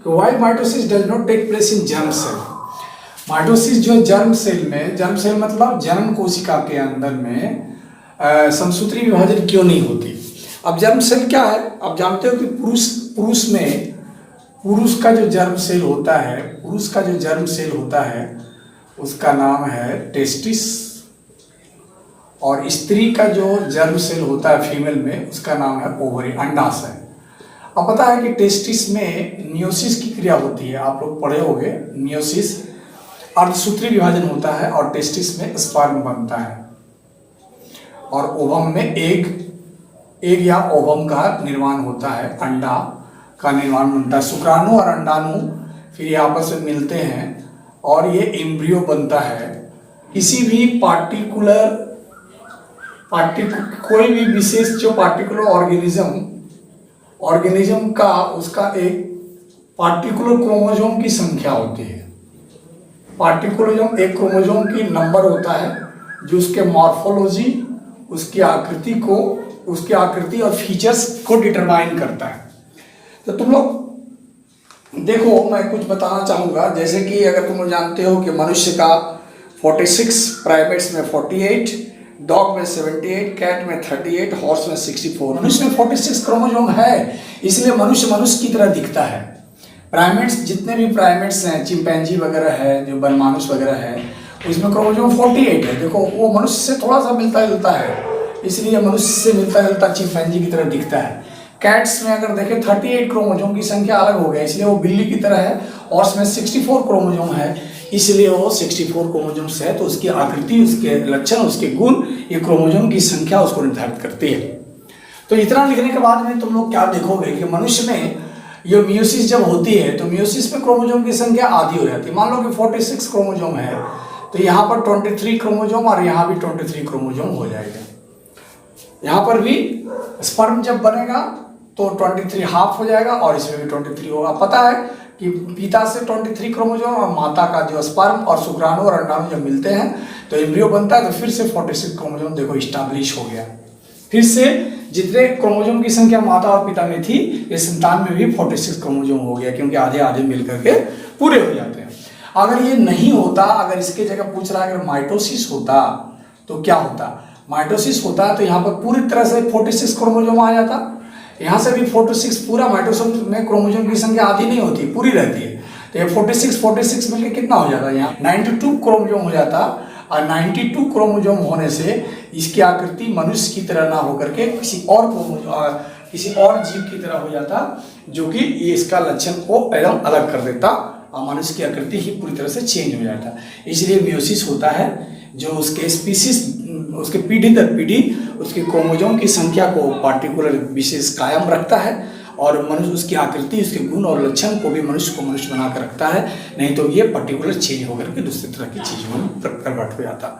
कि why mitosis does not take place in germ cell. Mitosis जो germ cell में, germ cell मतलब जन्म कोशिका के अंदर में समसूत्री विभाजन क्यों नहीं होती। अब जर्म सेल क्या है, आप जानते हो कि पुरुष में पुरुष का जो जर्म सेल होता है, पुरुष का जो जर्म सेल होता है उसका नाम है टेस्टिस, और स्त्री का जो जर्म सेल होता है फीमेल में उसका नाम है ओवरी, अंडाशय। अब पता है कि टेस्टिस में मियोसिस की क्रिया होती है, आप लोग पढ़े होंगे। मियोसिस अर्धसूत्री विभाजन होता है और टेस्टिस में स्पर्म बनता है और ओवम में एग या ओवम का निर्माण होता है, अंडा का निर्माण बनता है। शुक्राणु और अंडाणु फिर ये आपस में मिलते हैं और ये एम्ब्रियो बनता है। किसी भी कोई भी विशेष जो पार्टिकुलर ऑर्गेनिज्म का उसका एक पार्टिकुलर क्रोमोसोम की संख्या होती है। पार्टिकुलर एक क्रोमोसोम की नंबर होता है जो उसके मॉर्फोलॉजी, उसकी आकृति और फीचर्स को डिटरमाइन करता है। तो तुम लोग देखो, मैं कुछ बताना चाहूँगा। जैसे कि अगर तुम लोग जानते हो कि मनुष्य का 46, प्राइमेट्स में 48, डॉग में 78, कैट में 38, हॉर्स में 64। मनुष्य में 46 क्रोमोसोम है, इसलिए मनुष्य की तरह दिखता है। प्राइमेट्स, जितने भी प्राइमेट्स हैं, चिंपैंजी वगैरह है, जो बनमानुष वगैरह है, उसमें क्रोमोसोम 48 है। देखो वो मनुष्य से थोड़ा सा मिलता जुलता है, इसलिए मनुष्य से मिलता जुलता चिंपैंजी की तरह दिखता है। कैट्स में अगर देखें 38 क्रोमोसोम की संख्या अलग हो गया, इसलिए वो बिल्ली की तरह है। हॉर्स में 64 क्रोमोसोम है, इसलिए वो 64 क्रोमोसोम है। तो उसकी आकृति, उसके लक्षण, उसके गुण, ये क्रोमोसोम की संख्या उसको निर्धारित करती है। तो इतना लिखने के बाद में तुम लोग क्या देखोगे कि मनुष्य में ये मियोसिस जब होती है तो मियोसिस में क्रोमोसोम की संख्या आधी हो जाती है। मान लो कि 46 क्रोमोसोम है तो यहाँ पर 23 क्रोमोसोम और यहाँ भी 23 क्रोमोसोम हो जाएगा। यहाँ पर भी स्पर्म जब बनेगा तो 23 हाफ हो जाएगा और इसमें भी 23 होगा। पता है कि पिता से 23 क्रोमोसोम और माता का जो स्पर्म और शुक्राणु और अंडाणु जब मिलते हैं तो एम्ब्रियो बनता है, तो फिर से 46 क्रोमोसोम देखो इस्टेब्लिश हो गया। फिर से जितने क्रोमोसोम की संख्या माता और पिता में थी, ये संतान में भी 46 क्रोमोसोम हो गया, क्योंकि आधे आधे मिलकर के पूरे हो जाते हैं। अगर ये नहीं होता, अगर इसके जगह पूछ रहा है अगर माइटोसिस होता तो क्या होता। माइटोसिस होता तो यहाँ पर पूरी तरह से 46 क्रोमोसोम आ जाता, यहाँ से भी 46। पूरा माइटोसोम में क्रोमोसोम की संख्या आधी नहीं होती, पूरी रहती है। तो ये 46 मिलकर कितना हो जाता है, यहाँ 92 क्रोमोसोम हो जाता। और 92 क्रोमोसोम होने से इसकी आकृति मनुष्य की तरह ना होकर के किसी और जीव की तरह हो जाता, जो कि ये इसका लक्षण को एकदम अलग कर देता और मनुष्य की आकृति ही पूरी तरह से चेंज हो जाता। इसलिए मियोसिस होता है जो उसके स्पीसीज, उसके पीढ़ी दर पीढ़ी उसके क्रोमोसोम की संख्या को पार्टिकुलर विशेष कायम रखता है और मनुष्य उसकी आकृति, उसके गुण और लक्षण को भी मनुष्य को मनुष्य बनाकर रखता है। नहीं तो ये पर्टिकुलर चेंज होकर के दूसरी तरह की चीज़ों में कन्वर्ट हो जाता।